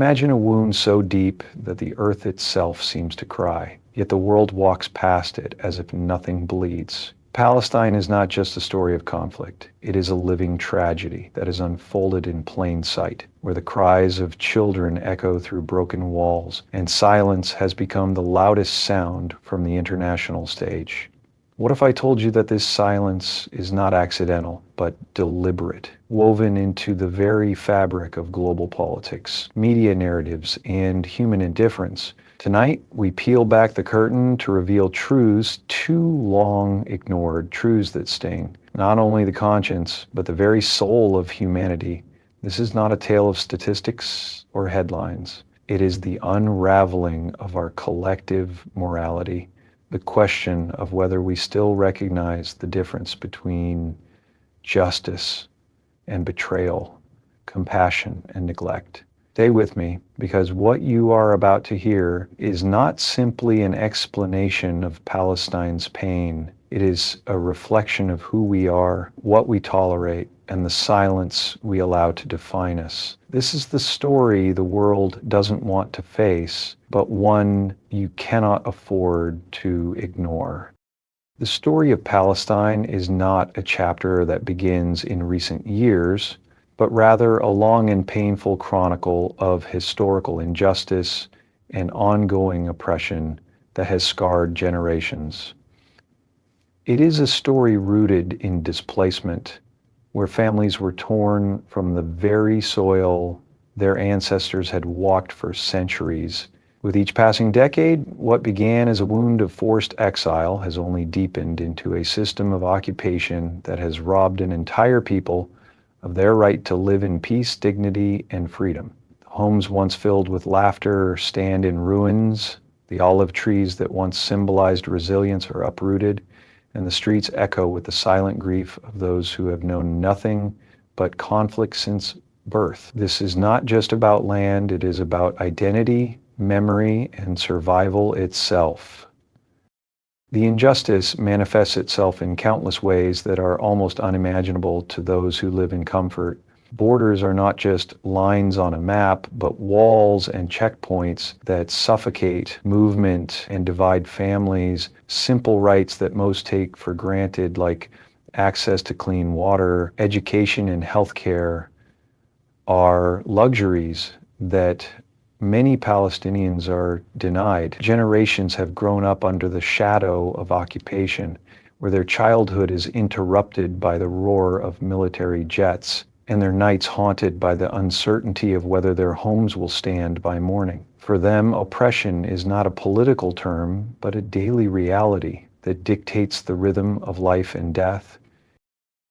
Imagine a wound so deep that the earth itself seems to cry, yet the world walks past it as if nothing bleeds. Palestine is not just a story of conflict. It is a living tragedy that is unfolded in plain sight, where the cries of children echo through broken walls, and silence has become the loudest sound from the international stage. What if I told you that this silence is not accidental, but deliberate, woven into the very fabric of global politics, media narratives, and human indifference? Tonight, we peel back the curtain to reveal truths too long ignored, truths that sting not only the conscience, but the very soul of humanity. This is not a tale of statistics or headlines. It is the unraveling of our collective morality, the question of whether we still recognize the difference between justice and betrayal, compassion and neglect. Stay with me, because what you are about to hear is not simply an explanation of Palestine's pain. It is a reflection of who we are, what we tolerate, and the silence we allow to define us. This is the story the world doesn't want to face, but one you cannot afford to ignore. The story of Palestine is not a chapter that begins in recent years, but rather a long and painful chronicle of historical injustice and ongoing oppression that has scarred generations. It is a story rooted in displacement, where families were torn from the very soil their ancestors had walked for centuries. With each passing decade, what began as a wound of forced exile has only deepened into a system of occupation that has robbed an entire people of their right to live in peace, dignity, and freedom. The homes once filled with laughter stand in ruins. The olive trees that once symbolized resilience are uprooted, and the streets echo with the silent grief of those who have known nothing but conflict since birth. This is not just about land, it is about identity, memory, and survival itself. The injustice manifests itself in countless ways that are almost unimaginable to those who live in comfort. Borders are not just lines on a map, but walls and checkpoints that suffocate movement and divide families. Simple rights that most take for granted, like access to clean water, education, and healthcare, are luxuries that many Palestinians are denied. Generations have grown up under the shadow of occupation, where their childhood is interrupted by the roar of military jets, and their nights haunted by the uncertainty of whether their homes will stand by morning. For them, oppression is not a political term, but a daily reality that dictates the rhythm of life and death.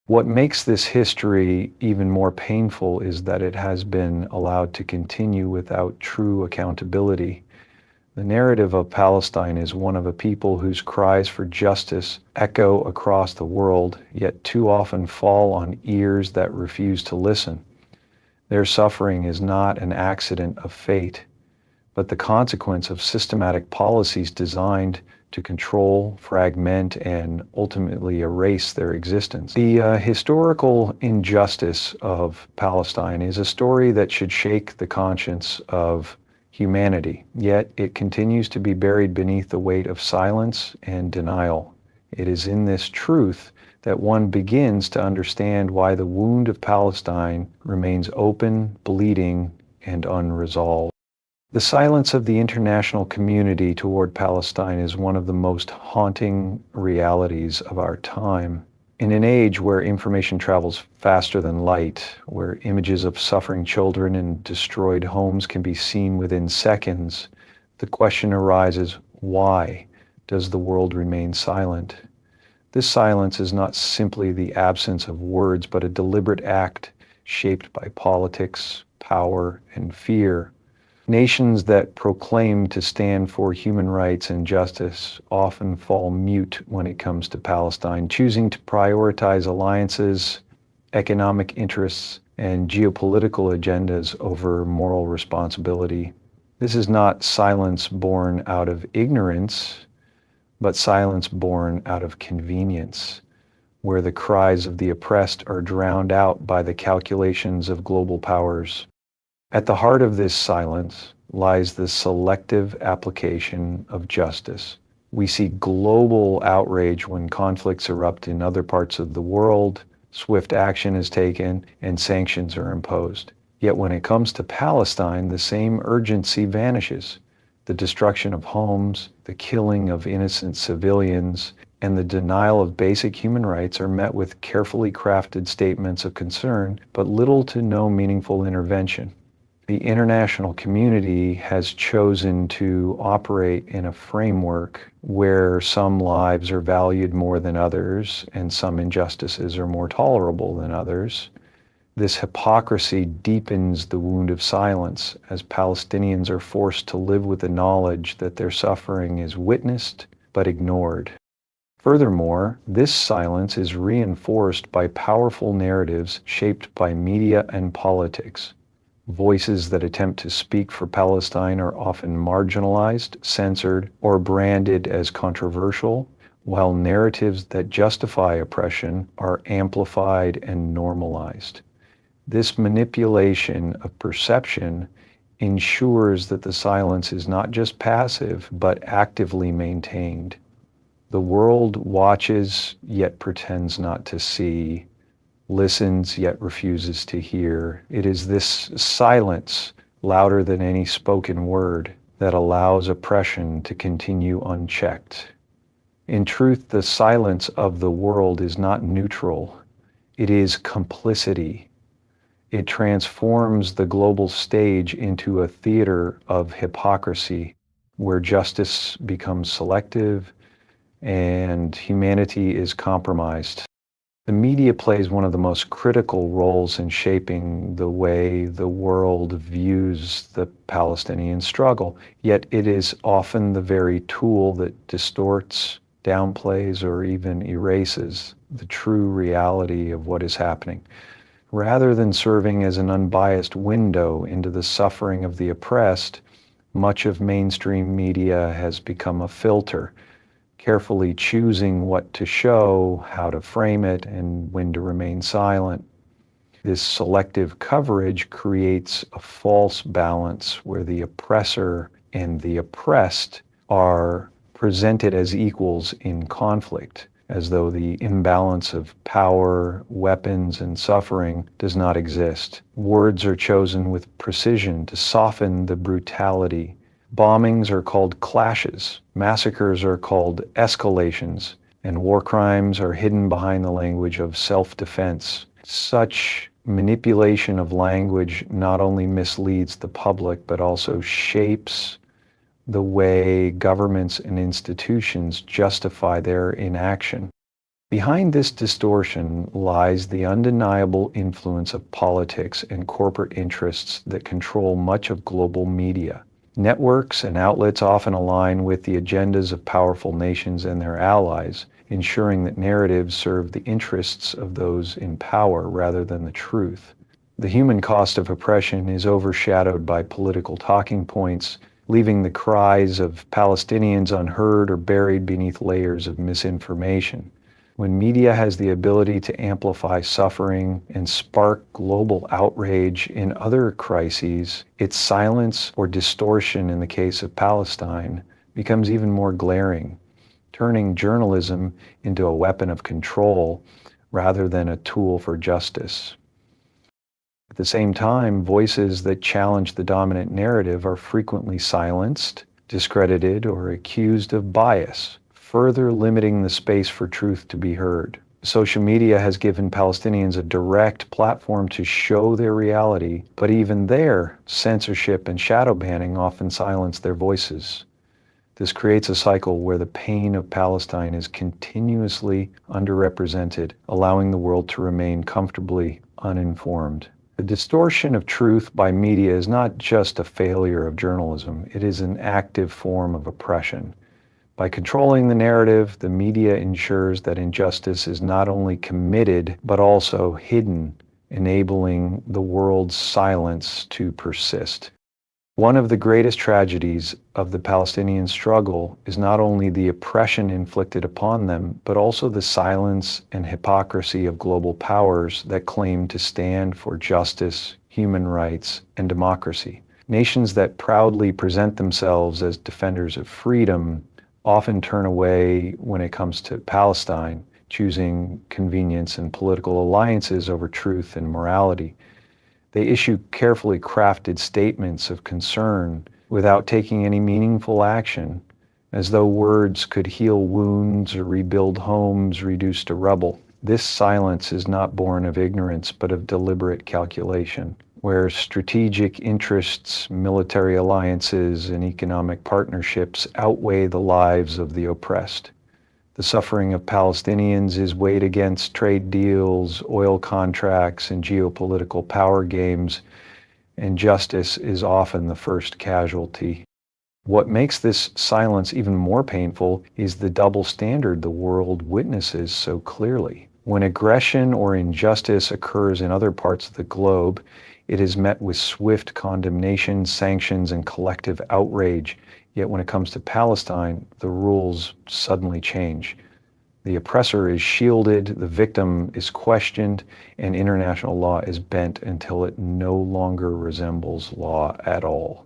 What makes this history even more painful is that it has been allowed to continue without true accountability. The narrative of Palestine is one of a people whose cries for justice echo across the world, yet too often fall on ears that refuse to listen. Their suffering is not an accident of fate, but the consequence of systematic policies designed to control, fragment, and ultimately erase their existence. The historical injustice of Palestine is a story that should shake the conscience of humanity, yet it continues to be buried beneath the weight of silence and denial. It is in this truth that one begins to understand why the wound of Palestine remains open, bleeding, and unresolved. The silence of the international community toward Palestine is one of the most haunting realities of our time. In an age where information travels faster than light, where images of suffering children and destroyed homes can be seen within seconds, the question arises, why does the world remain silent? This silence is not simply the absence of words, but a deliberate act shaped by politics, power, and fear. Nations that proclaim to stand for human rights and justice often fall mute when it comes to Palestine, choosing to prioritize alliances, economic interests, and geopolitical agendas over moral responsibility. This is not silence born out of ignorance, but silence born out of convenience, where the cries of the oppressed are drowned out by the calculations of global powers. At the heart of this silence lies the selective application of justice. We see global outrage when conflicts erupt in other parts of the world, swift action is taken, and sanctions are imposed. Yet when it comes to Palestine, the same urgency vanishes. The destruction of homes, the killing of innocent civilians, and the denial of basic human rights are met with carefully crafted statements of concern, but little to no meaningful intervention. The international community has chosen to operate in a framework where some lives are valued more than others and some injustices are more tolerable than others. This hypocrisy deepens the wound of silence as Palestinians are forced to live with the knowledge that their suffering is witnessed but ignored. Furthermore, this silence is reinforced by powerful narratives shaped by media and politics. Voices that attempt to speak for Palestine are often marginalized, censored, or branded as controversial, while narratives that justify oppression are amplified and normalized. This manipulation of perception ensures that the silence is not just passive, but actively maintained. The world watches, yet pretends not to see, listens, yet refuses to hear. It is this silence, louder than any spoken word, that allows oppression to continue unchecked. In truth, the silence of the world is not neutral. It is complicity. It transforms the global stage into a theater of hypocrisy, where justice becomes selective and humanity is compromised. The media plays one of the most critical roles in shaping the way the world views the Palestinian struggle, yet it is often the very tool that distorts, downplays, or even erases the true reality of what is happening. Rather than serving as an unbiased window into the suffering of the oppressed, much of mainstream media has become a filter, carefully choosing what to show, how to frame it, and when to remain silent. This selective coverage creates a false balance where the oppressor and the oppressed are presented as equals in conflict, as though the imbalance of power, weapons, and suffering does not exist. Words are chosen with precision to soften the brutality. Bombings are called clashes, massacres are called escalations, and war crimes are hidden behind the language of self-defense. Such manipulation of language not only misleads the public, but also shapes the way governments and institutions justify their inaction. Behind this distortion lies the undeniable influence of politics and corporate interests that control much of global media. Networks and outlets often align with the agendas of powerful nations and their allies, ensuring that narratives serve the interests of those in power rather than the truth. The human cost of oppression is overshadowed by political talking points, leaving the cries of Palestinians unheard or buried beneath layers of misinformation. When media has the ability to amplify suffering and spark global outrage in other crises, its silence or distortion in the case of Palestine becomes even more glaring, turning journalism into a weapon of control rather than a tool for justice. At the same time, voices that challenge the dominant narrative are frequently silenced, discredited, or accused of bias, further limiting the space for truth to be heard. Social media has given Palestinians a direct platform to show their reality, but even there, censorship and shadow banning often silence their voices. This creates a cycle where the pain of Palestine is continuously underrepresented, allowing the world to remain comfortably uninformed. The distortion of truth by media is not just a failure of journalism, it is an active form of oppression. By controlling the narrative, the media ensures that injustice is not only committed, but also hidden, enabling the world's silence to persist. One of the greatest tragedies of the Palestinian struggle is not only the oppression inflicted upon them, but also the silence and hypocrisy of global powers that claim to stand for justice, human rights, and democracy. Nations that proudly present themselves as defenders of freedom often turn away when it comes to Palestine, choosing convenience and political alliances over truth and morality. They issue carefully crafted statements of concern without taking any meaningful action, as though words could heal wounds or rebuild homes reduced to rubble. This silence is not born of ignorance, but of deliberate calculation, where strategic interests, military alliances, and economic partnerships outweigh the lives of the oppressed. The suffering of Palestinians is weighed against trade deals, oil contracts, and geopolitical power games, and justice is often the first casualty. What makes this silence even more painful is the double standard the world witnesses so clearly. When aggression or injustice occurs in other parts of the globe, it is met with swift condemnation, sanctions, and collective outrage. Yet when it comes to Palestine, the rules suddenly change. The oppressor is shielded, the victim is questioned, and international law is bent until it no longer resembles law at all.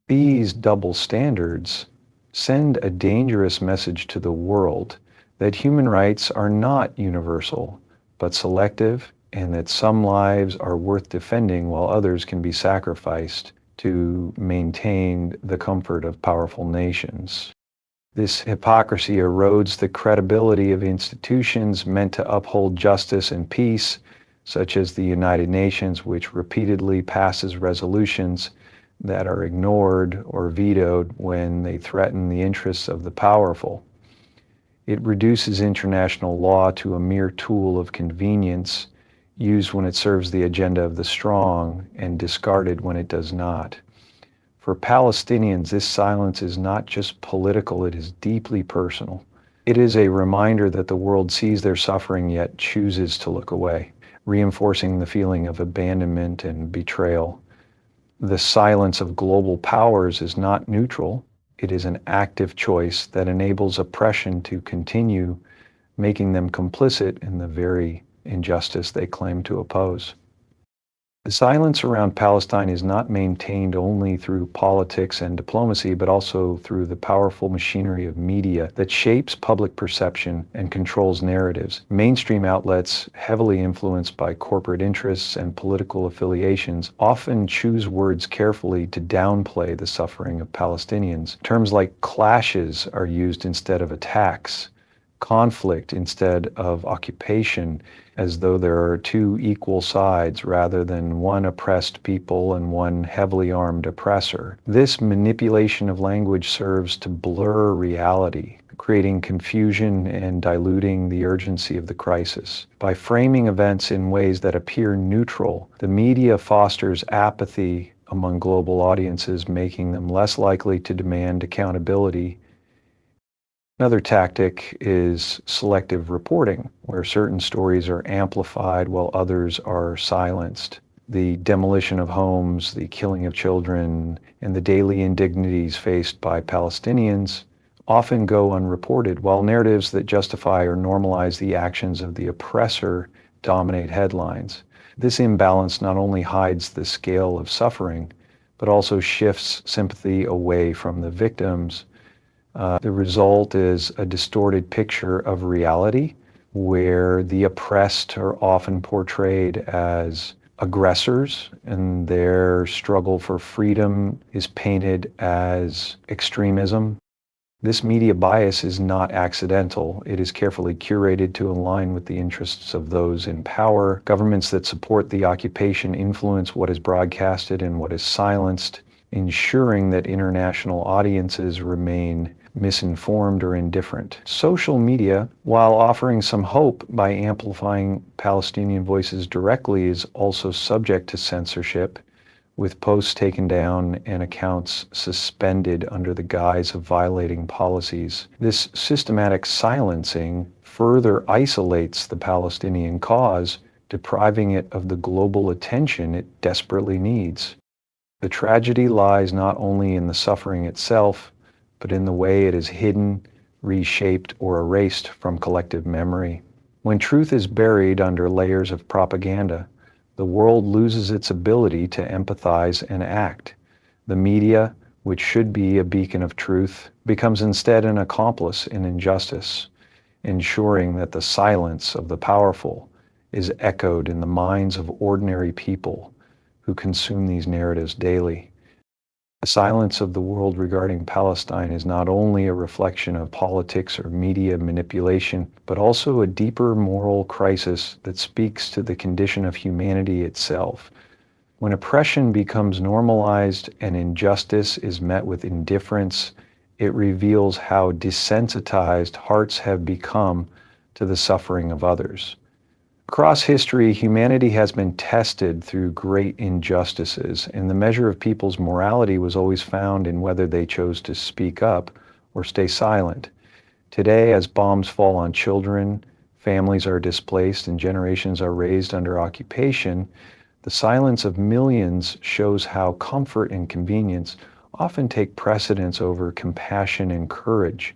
These double standards send a dangerous message to the world that human rights are not universal, but selective, and that some lives are worth defending while others can be sacrificed to maintain the comfort of powerful nations. This hypocrisy erodes the credibility of institutions meant to uphold justice and peace, such as the United Nations, which repeatedly passes resolutions that are ignored or vetoed when they threaten the interests of the powerful. It reduces international law to a mere tool of convenience, used when it serves the agenda of the strong and discarded when it does not. For Palestinians, this silence is not just political, it is deeply personal. It is a reminder that the world sees their suffering yet chooses to look away, reinforcing the feeling of abandonment and betrayal. The silence of global powers is not neutral. It is an active choice that enables oppression to continue, making them complicit in the very injustice they claim to oppose. The silence around Palestine is not maintained only through politics and diplomacy, but also through the powerful machinery of media that shapes public perception and controls narratives. Mainstream outlets, heavily influenced by corporate interests and political affiliations, often choose words carefully to downplay the suffering of Palestinians. Terms like clashes are used instead of attacks, conflict instead of occupation, as though there are two equal sides rather than one oppressed people and one heavily armed oppressor. This manipulation of language serves to blur reality, creating confusion and diluting the urgency of the crisis. By framing events in ways that appear neutral, the media fosters apathy among global audiences, making them less likely to demand accountability. Another tactic is selective reporting, where certain stories are amplified while others are silenced. The demolition of homes, the killing of children, and the daily indignities faced by Palestinians often go unreported, while narratives that justify or normalize the actions of the oppressor dominate headlines. This imbalance not only hides the scale of suffering, but also shifts sympathy away from the victims. The result is a distorted picture of reality, where the oppressed are often portrayed as aggressors and their struggle for freedom is painted as extremism. This media bias is not accidental. It is carefully curated to align with the interests of those in power. Governments that support the occupation influence what is broadcasted and what is silenced, ensuring that international audiences remain misinformed or indifferent. Social media, while offering some hope by amplifying Palestinian voices directly, is also subject to censorship, with posts taken down and accounts suspended under the guise of violating policies. This systematic silencing further isolates the Palestinian cause, depriving it of the global attention it desperately needs. The tragedy lies not only in the suffering itself, but in the way it is hidden, reshaped, or erased from collective memory. When truth is buried under layers of propaganda, the world loses its ability to empathize and act. The media, which should be a beacon of truth, becomes instead an accomplice in injustice, ensuring that the silence of the powerful is echoed in the minds of ordinary people who consume these narratives daily. The silence of the world regarding Palestine is not only a reflection of politics or media manipulation, but also a deeper moral crisis that speaks to the condition of humanity itself. When oppression becomes normalized and injustice is met with indifference, it reveals how desensitized hearts have become to the suffering of others. Across history, humanity has been tested through great injustices, and the measure of people's morality was always found in whether they chose to speak up or stay silent. Today, as bombs fall on children, families are displaced, and generations are raised under occupation, the silence of millions shows how comfort and convenience often take precedence over compassion and courage.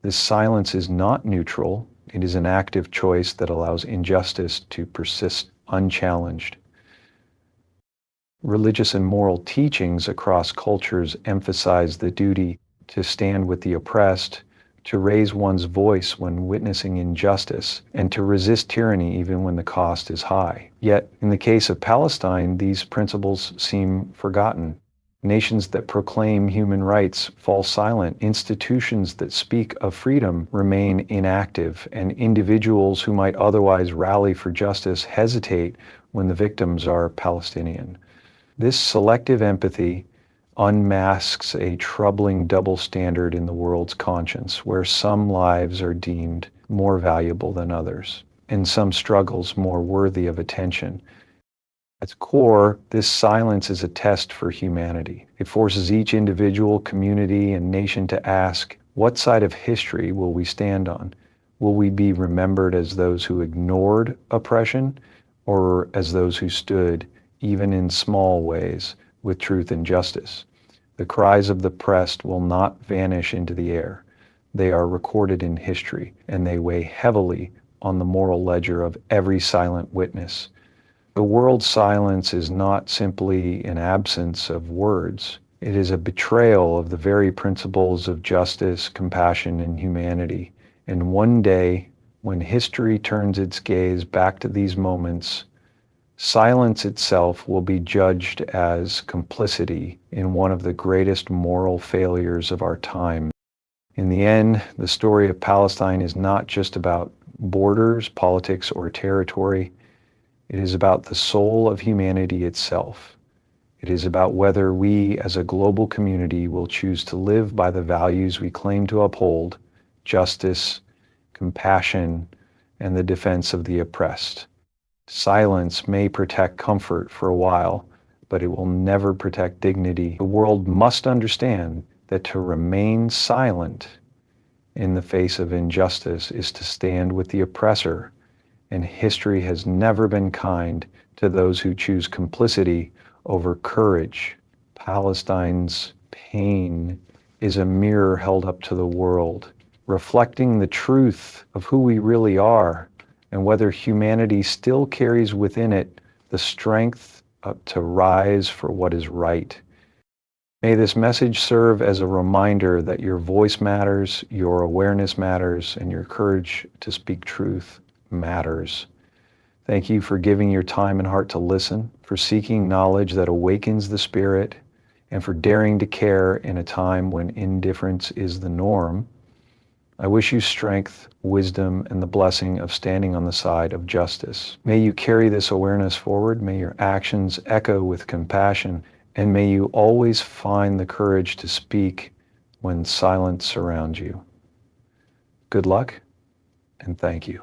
This silence is not neutral. It is an active choice that allows injustice to persist unchallenged. Religious and moral teachings across cultures emphasize the duty to stand with the oppressed, to raise one's voice when witnessing injustice, and to resist tyranny even when the cost is high. Yet, in the case of Palestine, these principles seem forgotten. Nations that proclaim human rights fall silent. Institutions that speak of freedom remain inactive, and individuals who might otherwise rally for justice hesitate when the victims are Palestinian. This selective empathy unmasks a troubling double standard in the world's conscience, where some lives are deemed more valuable than others, and some struggles more worthy of attention. At its core, this silence is a test for humanity. It forces each individual, community, and nation to ask, what side of history will we stand on? Will we be remembered as those who ignored oppression, or as those who stood, even in small ways, with truth and justice? The cries of the oppressed will not vanish into the air. They are recorded in history, and they weigh heavily on the moral ledger of every silent witness. The world's silence is not simply an absence of words. It is a betrayal of the very principles of justice, compassion, and humanity. And one day, when history turns its gaze back to these moments, silence itself will be judged as complicity in one of the greatest moral failures of our time. In the end, the story of Palestine is not just about borders, politics, or territory. It is about the soul of humanity itself. It is about whether we as a global community will choose to live by the values we claim to uphold: justice, compassion, and the defense of the oppressed. Silence may protect comfort for a while, but it will never protect dignity. The world must understand that to remain silent in the face of injustice is to stand with the oppressor, and history has never been kind to those who choose complicity over courage. Palestine's pain is a mirror held up to the world, reflecting the truth of who we really are and whether humanity still carries within it the strength to rise for what is right. May this message serve as a reminder that your voice matters, your awareness matters, and your courage to speak truth matters. Thank you for giving your time and heart to listen, for seeking knowledge that awakens the spirit, and for daring to care in a time when indifference is the norm. I wish you strength, wisdom, and the blessing of standing on the side of justice. May you carry this awareness forward. May your actions echo with compassion, and may you always find the courage to speak when silence surrounds you. Good luck, and thank you.